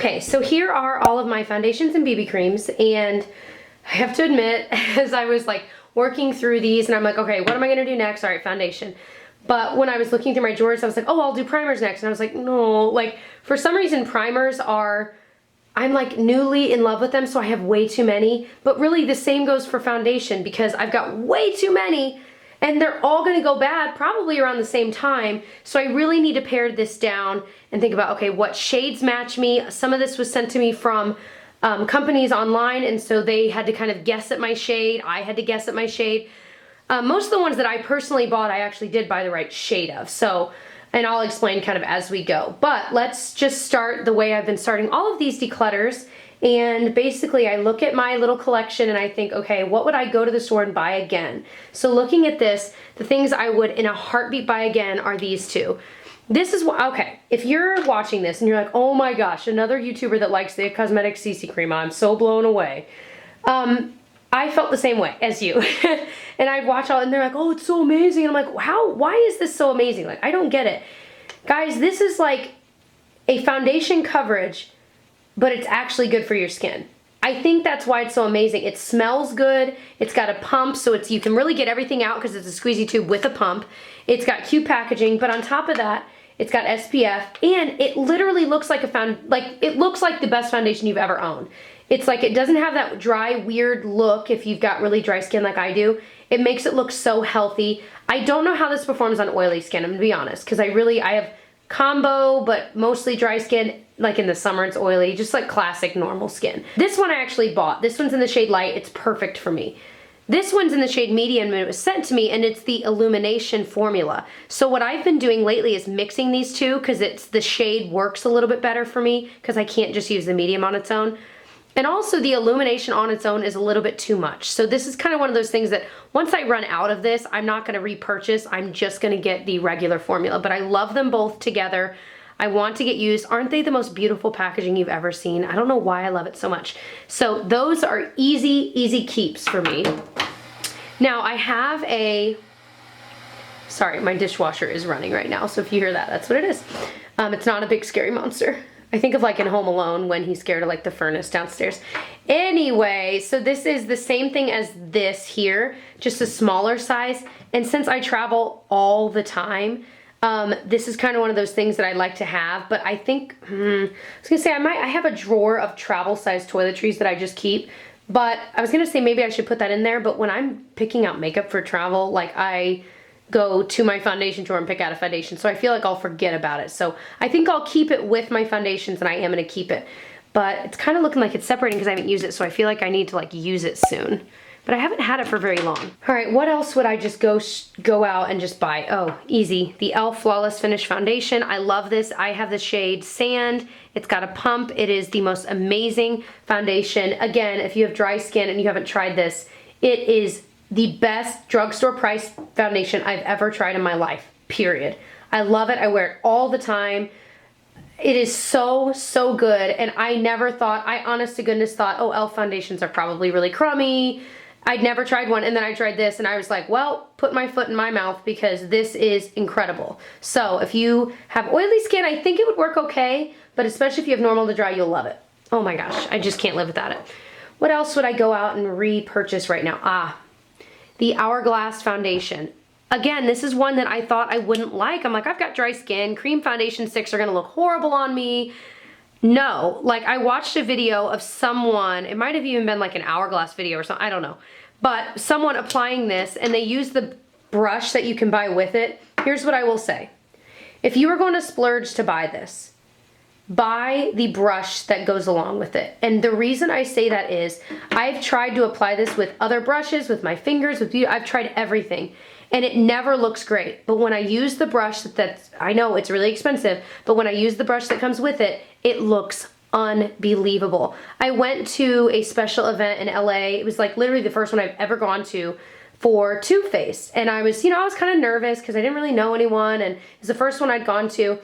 Okay, so here are all of my foundations and BB creams, and I have to admit, as I was like working through these, and I'm like, okay, what am I gonna do next? All right, foundation. But when I was looking through my drawers, I was like, oh, I'll do primers next. And I was like, no, like for some reason primers are, I'm like newly in love with them, so I have way too many. But really the same goes for foundation because I've got way too many and they're all gonna go bad probably around the same time. So I really need to pare this down and think about, okay, what shades match me? Some of this was sent to me from companies online, and so they had to kind of guess at my shade. I had to guess at my shade. Most of the ones that I personally bought, I actually did buy the right shade of. So, and I'll explain kind of as we go. But let's just start the way I've been starting all of these declutters. And basically I look at my little collection and I think, okay, what would I go to the store and buy again? So looking at this, the things I would in a heartbeat buy again are these two. This is what, okay, if you're watching this and you're like, oh my gosh, another YouTuber that likes the cosmetic CC cream, I'm so blown away. I felt the same way as you. And I'd watch all, and they're like, oh, it's so amazing. And I'm like, why is this so amazing? Like, I don't get it. Guys, this is like a foundation coverage, but it's actually good for your skin. I think that's why it's so amazing. It smells good. It's got a pump, so it's, you can really get everything out because it's a squeezy tube with a pump. It's got cute packaging, but on top of that, it's got SPF, and it literally looks like it looks like the best foundation you've ever owned. It's like, it doesn't have that dry, weird look if you've got really dry skin like I do. It makes it look so healthy. I don't know how this performs on oily skin, I'm gonna be honest, because I have combo, but mostly dry skin. Like in the summer, it's oily, just like classic normal skin. This one I actually bought. This one's in the shade light. It's perfect for me. This one's in the shade medium and it was sent to me, and it's the illumination formula. So what I've been doing lately is mixing these two because the shade works a little bit better for me because I can't just use the medium on its own. And also the illumination on its own is a little bit too much. So this is kind of one of those things that once I run out of this, I'm not gonna repurchase. I'm just gonna get the regular formula, but I love them both together. I want to get used. Aren't they the most beautiful packaging you've ever seen? I don't know why I love it so much. So those are easy keeps for me. Now I have sorry, my dishwasher is running right now. So if you hear that, that's what it is. It's not a big scary monster. I think of like in Home Alone when he's scared of like the furnace downstairs. Anyway, so this is the same thing as this here, just a smaller size. And since I travel all the time, this is kind of one of those things that I like to have, but I think, I was gonna say I have a drawer of travel size toiletries that I just keep, but I was gonna say maybe I should put that in there, but when I'm picking out makeup for travel, like I go to my foundation drawer and pick out a foundation, so I feel like I'll forget about it. So I think I'll keep it with my foundations, and I am gonna keep it. But it's kind of looking like it's separating because I haven't used it, so I feel like I need to like use it soon. But I haven't had it for very long. All right, what else would I just go out and just buy? Oh, easy. The e.l.f. Flawless Finish Foundation. I love this. I have the shade Sand. It's got a pump. It is the most amazing foundation. Again, if you have dry skin and you haven't tried this, it is the best drugstore price foundation I've ever tried in my life, period. I love it. I wear it all the time. It is so good, and I never thought, I honest to goodness thought, oh, e.l.f. foundations are probably really crummy. I'd never tried one, and then I tried this and I was like, well, put my foot in my mouth because this is incredible. So if you have oily skin, I think it would work okay, but especially if you have normal to dry, you'll love it. Oh my gosh, I just can't live without it. What else would I go out and repurchase right now? The Hourglass Foundation. Again, this is one that I thought I wouldn't like. I'm like, I've got dry skin. Cream foundation sticks are gonna look horrible on me. No, like I watched a video of someone, it might have even been like an Hourglass video or something, I don't know. But someone applying this and they use the brush that you can buy with it. Here's what I will say. If you were going to splurge to buy this, buy the brush that goes along with it. And the reason I say that is I've tried to apply this with other brushes, with my fingers, I've tried everything, and it never looks great. But when I use the brush I know it's really expensive, but when I use the brush that comes with it, it looks unbelievable. I went to a special event in LA. It was like literally the first one I've ever gone to for Too Faced. And I was, I was kind of nervous because I didn't really know anyone, and it was the first one I'd gone to.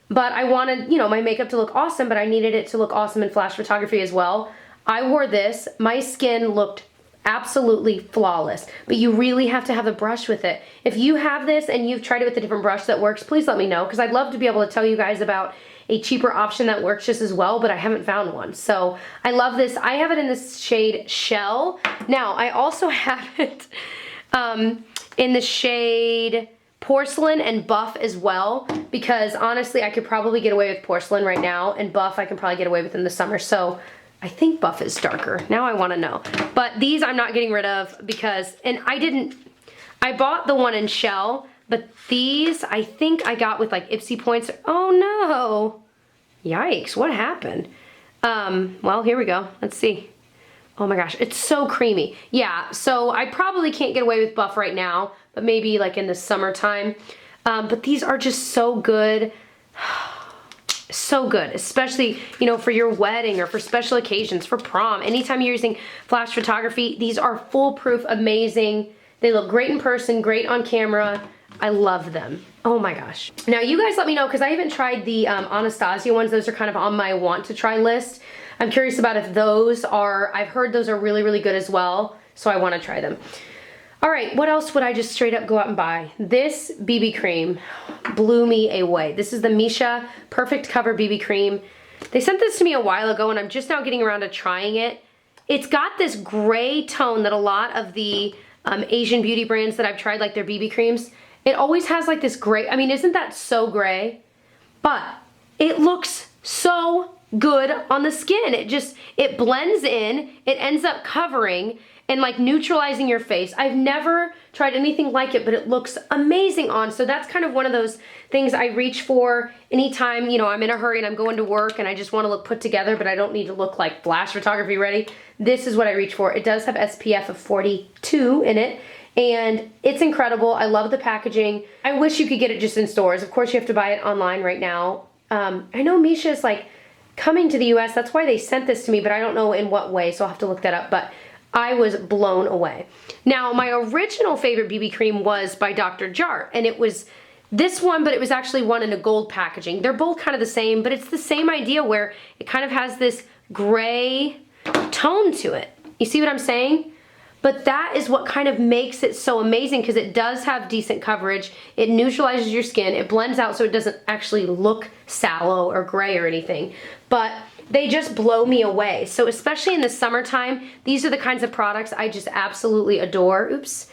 But I wanted, my makeup to look awesome, but I needed it to look awesome in flash photography as well. I wore this. My skin looked absolutely flawless, but you really have to have a brush with it. If you have this and you've tried it with a different brush that works, please let me know, because I'd love to be able to tell you guys about a cheaper option that works just as well, but I haven't found one. So I love this. I have it in this shade Shell. Now, I also have it in the shade Porcelain and Buff as well, because honestly, I could probably get away with Porcelain right now, and Buff I can probably get away with in the summer. So I think Buff is darker. Now I want to know. But these I'm not getting rid of because, and I bought the one in Shell, but these I think I got with like Ipsy points. Oh no. Yikes, what happened? Well, here we go. Let's see. Oh my gosh, it's so creamy. Yeah, so I probably can't get away with Buff right now, but maybe like in the summertime. But these are just so good. So good, especially, you know, for your wedding or for special occasions, for prom, anytime you're using flash photography. These are foolproof, amazing. They look great in person, great on camera. I love them. Oh my gosh. Now you guys let me know, because I haven't tried the Anastasia ones. Those are kind of on my want to try list. I'm curious about if those are, I've heard those are really, really good as well. So I want to try them. All right, what else would I just straight up go out and buy? This BB cream blew me away. This is the Misha Perfect Cover BB cream. They sent this to me a while ago, and I'm just now getting around to trying it. It's got this gray tone that a lot of the Asian beauty brands that I've tried, like their BB creams, it always has like this gray. I mean, isn't that so gray? But it looks so good on the skin. It blends in, it ends up covering and like neutralizing your face. I've never tried anything like it, but it looks amazing on. So that's kind of one of those things I reach for anytime, you know, I'm in a hurry and I'm going to work and I just want to look put together, but I don't need to look like flash photography ready. This is what I reach for. It does have SPF of 42 in it, and it's incredible. I love the packaging. I wish you could get it just in stores. Of course, you have to buy it online right now. I know Misha is like coming to the US. That's why they sent this to me, but I don't know in what way, so I'll have to look that up. But I was blown away. Now, my original favorite BB cream was by Dr. Jart, and it was this one, but it was actually one in a gold packaging. They're both kind of the same, but it's the same idea where it kind of has this gray tone to it. You see what I'm saying? But that is what kind of makes it so amazing, because it does have decent coverage. It neutralizes your skin. It blends out so it doesn't actually look sallow or gray or anything. But they just blow me away. So especially in the summertime, these are the kinds of products I just absolutely adore. Oops.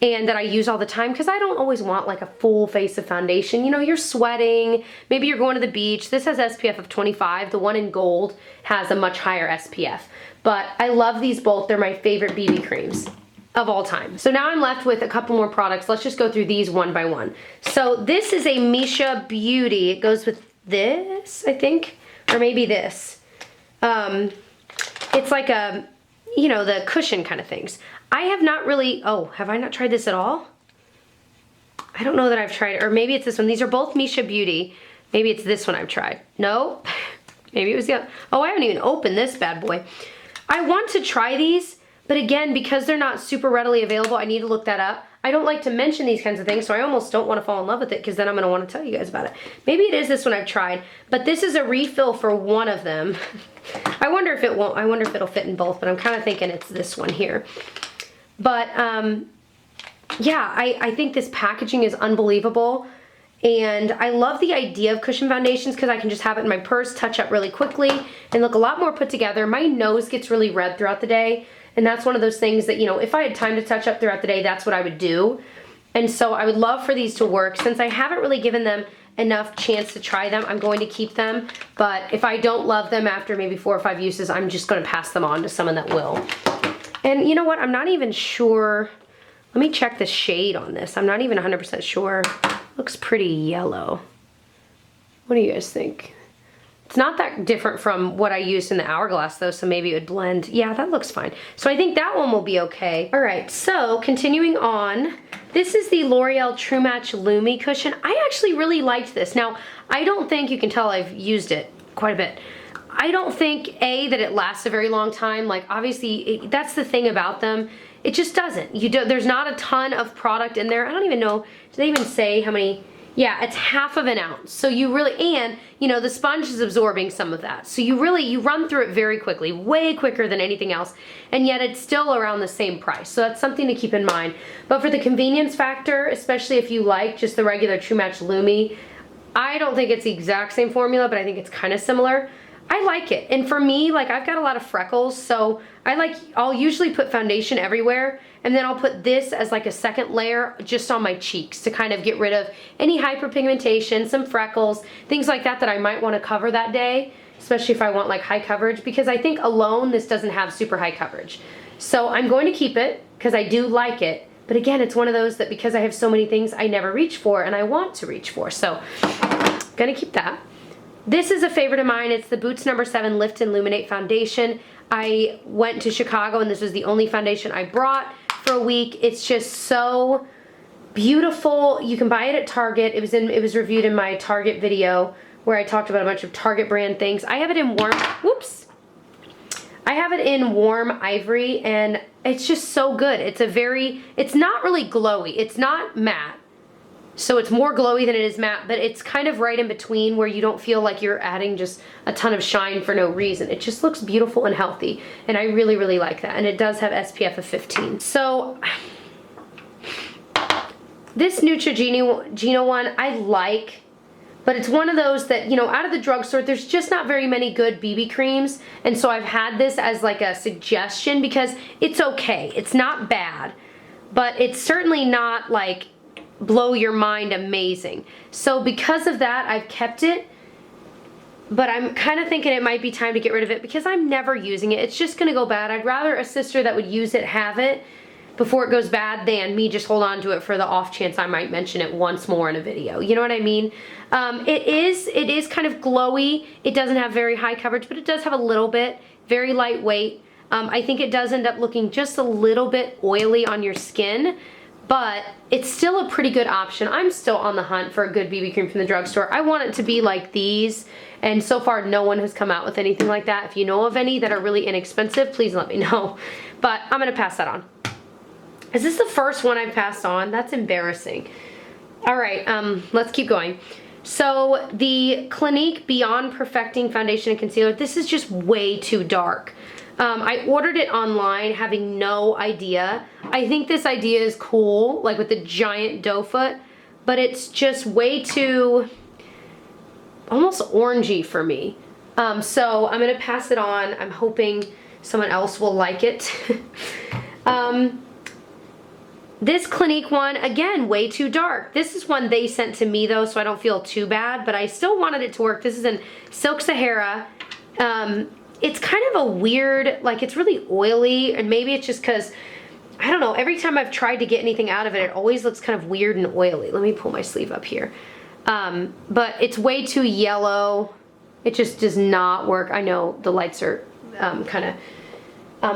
And that I use all the time, because I don't always want like a full face of foundation. You know, you're sweating, maybe you're going to the beach. This has SPF of 25. The one in gold has a much higher SPF. But I love these both. They're my favorite BB creams of all time. So now I'm left with a couple more products. Let's just go through these one by one. So this is a Misha Beauty. It goes with this, I think, or maybe this. It's like a, you know, the cushion kind of things. I have not really, oh, have I not tried this at all? I don't know that I've tried it, or maybe it's this one. These are both Misha Beauty. Maybe it's this one I've tried. No, maybe it was the other. Oh, I haven't even opened this bad boy. I want to try these, but again, because they're not super readily available, I need to look that up. I don't like to mention these kinds of things, so I almost don't want to fall in love with it, because then I'm going to want to tell you guys about it. Maybe it is this one I've tried, but this is a refill for one of them. I wonder if it won't, I wonder if it'll fit in both, but I'm kind of thinking it's this one here. But yeah, I think this packaging is unbelievable, and I love the idea of cushion foundations because I can just have it in my purse, touch up really quickly, and look a lot more put together. My nose gets really red throughout the day, and that's one of those things that, you know, if I had time to touch up throughout the day, that's what I would do. And so I would love for these to work. Since I haven't really given them enough chance to try them, I'm going to keep them. But if I don't love them after maybe 4 or 5 uses, I'm just going to pass them on to someone that will. And you know what? I'm not even sure. Let me check the shade on this. I'm not even 100% sure. Looks pretty yellow. What do you guys think? It's not that different from what I used in the Hourglass though, so maybe it would blend. Yeah, that looks fine. So I think that one will be okay. All right, so continuing on, this is the L'Oreal True Match Lumi cushion. I actually really liked this. Now, I don't think, you can tell I've used it quite a bit. I don't think, A, that it lasts a very long time. Like, obviously, that's the thing about them. It just doesn't. There's not a ton of product in there. I don't even know, do they even say how many? Yeah, it's half of an ounce. So you really, and, you know, the sponge is absorbing some of that. So you run through it very quickly, way quicker than anything else, and yet it's still around the same price. So that's something to keep in mind. But for the convenience factor, especially if you like just the regular True Match Lumi, I don't think it's the exact same formula, but I think it's kind of similar. I like it. And for me, like I've got a lot of freckles, so I'll usually put foundation everywhere, and then I'll put this as like a second layer just on my cheeks to kind of get rid of any hyperpigmentation, some freckles, things like that that I might want to cover that day, especially if I want like high coverage, because I think alone this doesn't have super high coverage. So I'm going to keep it because I do like it. But again, it's one of those that because I have so many things I never reach for and I want to reach for. So I'm going to keep that. This is a favorite of mine. It's the Boots No. 7 Lift and Luminate Foundation. I went to Chicago and this was the only foundation I brought for a week. It's just so beautiful. You can buy it at Target. It was reviewed in my Target video where I talked about a bunch of Target brand things. I have it in warm, whoops. I have it in warm ivory and it's just so good. It's not really glowy. It's not matte. So it's more glowy than it is matte, but it's kind of right in between where you don't feel like you're adding just a ton of shine for no reason. It just looks beautiful and healthy, and I really, really like that. And it does have SPF of 15. So this Neutrogena one I like, but it's one of those that, you know, out of the drugstore, there's just not very many good BB creams, and so I've had this as like a suggestion because it's okay. It's not bad, but it's certainly not like blow your mind amazing. So because of that, I've kept it, but I'm kind of thinking it might be time to get rid of it because I'm never using it. It's just gonna go bad. I'd rather a sister that would use it have it before it goes bad than me just hold on to it for the off chance I might mention it once more in a video. You know what I mean? It is kind of glowy. It doesn't have very high coverage, but it does have a little bit, very lightweight. I think it does end up looking just a little bit oily on your skin, but it's still a pretty good option. I'm still on the hunt for a good BB cream from the drugstore. I want it to be like these, and so far no one has come out with anything like that. If you know of any that are really inexpensive, please let me know. But I'm gonna pass that on. Is this the first one I've passed on? That's embarrassing. All right, let's keep going. So the Clinique Beyond Perfecting Foundation and Concealer, this is just way too dark. I ordered it online having no idea. I think this idea is cool, like with the giant doe foot, but it's just way too almost orangey for me. So I'm gonna pass it on. I'm hoping someone else will like it. This Clinique one, again, way too dark. This is one they sent to me though, so I don't feel too bad, but I still wanted it to work. This is in Silk Sahara. It's kind of a weird, like it's really oily, and maybe it's just because, I don't know, every time I've tried to get anything out of it, it always looks kind of weird and oily. Let me pull my sleeve up here. But it's way too yellow. It just does not work. I know the lights are kind of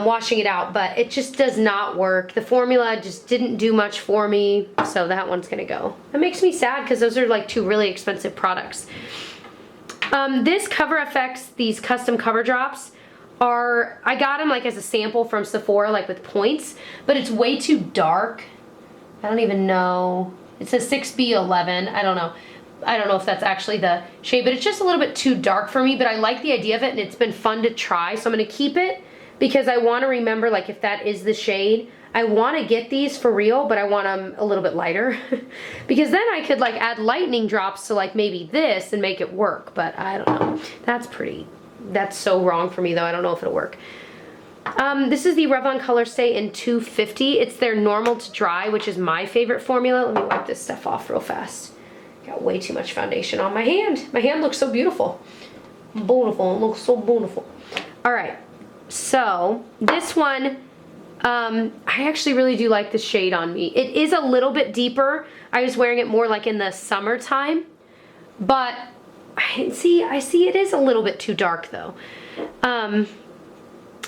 washing it out, but it just does not work. The formula just didn't do much for me, so that one's gonna go. That makes me sad because those are like two really expensive products. This Cover FX, these custom cover drops are, I got them like as a sample from Sephora, like with points, but it's way too dark. I don't even know. It says 6B11. I don't know. I don't know if that's actually the shade, but it's just a little bit too dark for me, but I like the idea of it and it's been fun to try, so I'm gonna keep it because I wanna remember like if that is the shade. I wanna get these for real, but I want them a little bit lighter because then I could like add lightning drops to like maybe this and make it work, but I don't know. That's so wrong for me though. I don't know if it'll work. This is the Revlon Colorstay in 250. It's their normal to dry, which is my favorite formula. Let me wipe this stuff off real fast. Got way too much foundation on my hand. My hand looks so beautiful. Beautiful, it looks so beautiful. All right, so this one, I actually really do like the shade on me. It is a little bit deeper. I was wearing it more like in the summertime, but I see it is a little bit too dark though. And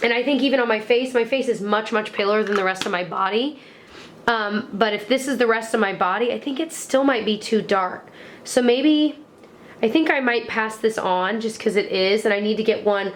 I think even on my face is much, much paler than the rest of my body. But if this is the rest of my body, I think it still might be too dark. So maybe, I think I might pass this on just because it is, and I need to get one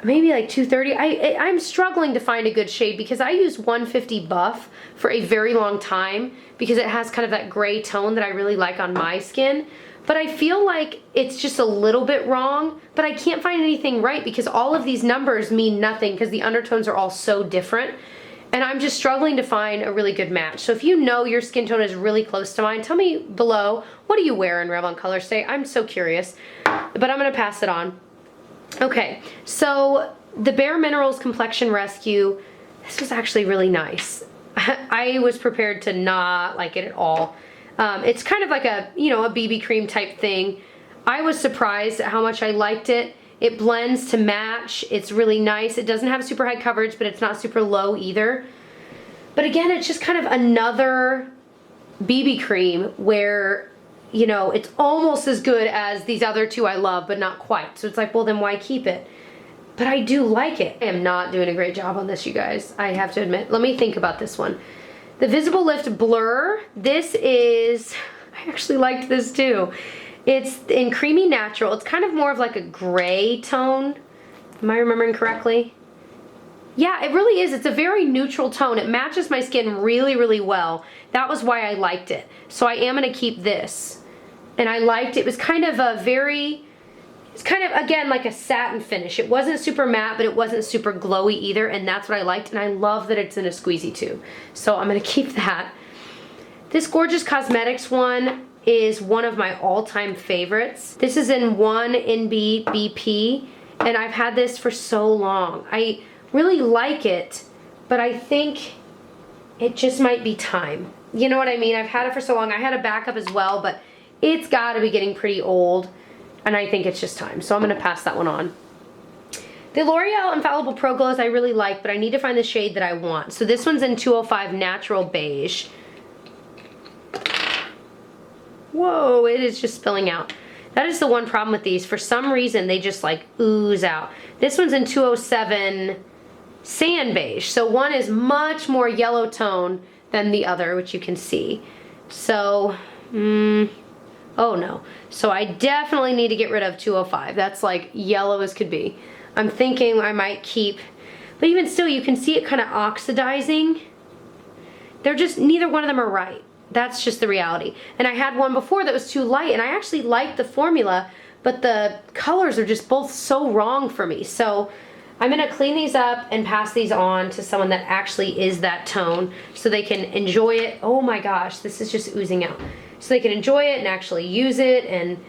maybe like 230. I'm struggling to find a good shade because I used 150 Buff for a very long time because it has kind of that gray tone that I really like on my skin. But I feel like it's just a little bit wrong, but I can't find anything right because all of these numbers mean nothing because the undertones are all so different. And I'm just struggling to find a really good match. So if you know your skin tone is really close to mine, tell me below, what do you wear in Revlon Colorstay? I'm so curious, but I'm gonna pass it on. Okay, so the Bare Minerals Complexion Rescue, this was actually really nice. I was prepared to not like it at all. It's kind of like a, you know, a BB cream type thing. I was surprised at how much I liked it. It blends to match. It's really nice. It doesn't have super high coverage, but it's not super low either. But again, it's just kind of another BB cream where, you know, it's almost as good as these other two I love, but not quite. So it's like, well, then why keep it? But I do like it. I am not doing a great job on this, you guys. I have to admit. Let me think about this one. The Visible Lift Blur. This is, I actually liked this too. It's in Creamy Natural. It's kind of more of like a gray tone. Am I remembering correctly? Yeah, it really is. It's a very neutral tone. It matches my skin really, really well. That was why I liked it. So I am going to keep this. And I liked it. It was kind of a very, it's kind of, again, like a satin finish. It wasn't super matte, but it wasn't super glowy either. And that's what I liked. And I love that it's in a squeezy too. So I'm going to keep that. This Gorgeous Cosmetics one is one of my all-time favorites. This is in 1NB BP, and I've had this for so long. I really like it, but I think it just might be time. You know what I mean? I've had it for so long. I had a backup as well, but it's got to be getting pretty old, and I think it's just time. So I'm going to pass that one on. The L'Oreal Infallible Pro Glows I really like, but I need to find the shade that I want. So this one's in 205 Natural Beige. Whoa, it is just spilling out. That is the one problem with these. For some reason, they just like ooze out. This one's in 207 Sand Beige. So one is much more yellow tone than the other, which you can see. So, oh no. So I definitely need to get rid of 205. That's like yellow as could be. I'm thinking I might keep, but even still, you can see it kind of oxidizing. They're just, neither one of them are right. That's just the reality. And I had one before that was too light, and I actually liked the formula, but the colors are just both so wrong for me. So I'm gonna clean these up and pass these on to someone that actually is that tone so they can enjoy it. Oh my gosh, this is just oozing out. So they can enjoy it and actually use it, and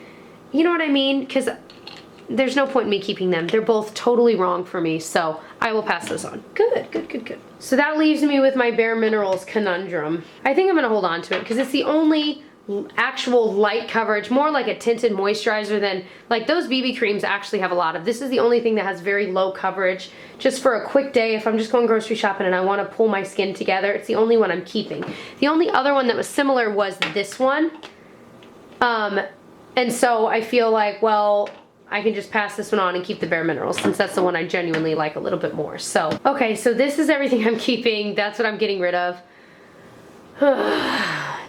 you know what I mean? Because there's no point in me keeping them. They're both totally wrong for me, so I will pass those on. Good, good, good, good. So that leaves me with my Bare Minerals Conundrum. I think I'm gonna hold on to it because it's the only actual light coverage, more like a tinted moisturizer than, like those BB creams actually have a lot of. This is the only thing that has very low coverage. Just for a quick day, if I'm just going grocery shopping and I wanna pull my skin together, it's the only one I'm keeping. The only other one that was similar was this one. And so I feel like, well, I can just pass this one on and keep the Bare Minerals since that's the one I genuinely like a little bit more. So, okay, so this is everything I'm keeping. That's what I'm getting rid of.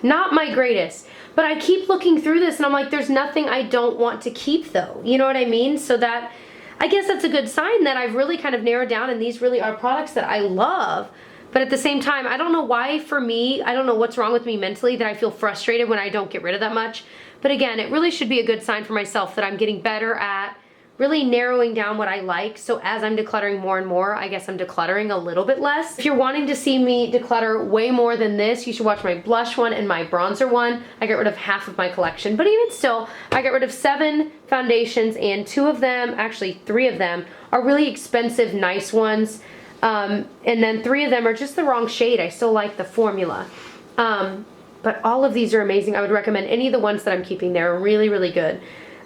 Not my greatest, but I keep looking through this and I'm like, there's nothing I don't want to keep though. You know what I mean? So that, I guess that's a good sign that I've really kind of narrowed down and these really are products that I love. But at the same time, I don't know why for me, I don't know what's wrong with me mentally that I feel frustrated when I don't get rid of that much. But again, it really should be a good sign for myself that I'm getting better at really narrowing down what I like. So as I'm decluttering more and more, I guess I'm decluttering a little bit less. If you're wanting to see me declutter way more than this, you should watch my blush one and my bronzer one. I got rid of half of my collection, but even still, I got rid of 7 foundations and 2 of them, actually 3 of them, are really expensive, nice ones. And then 3 of them are just the wrong shade. I still like the formula. But all of these are amazing. I would recommend any of the ones that I'm keeping. They're really, really good.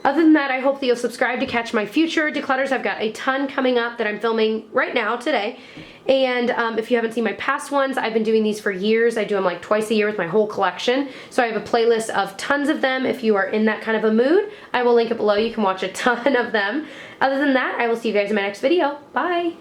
Other than that, I hope that you'll subscribe to catch my future declutters. I've got a ton coming up that I'm filming right now today. And if you haven't seen my past ones, I've been doing these for years. I do them like twice a year with my whole collection. So I have a playlist of tons of them. If you are in that kind of a mood, I will link it below. You can watch a ton of them. Other than that, I will see you guys in my next video. Bye.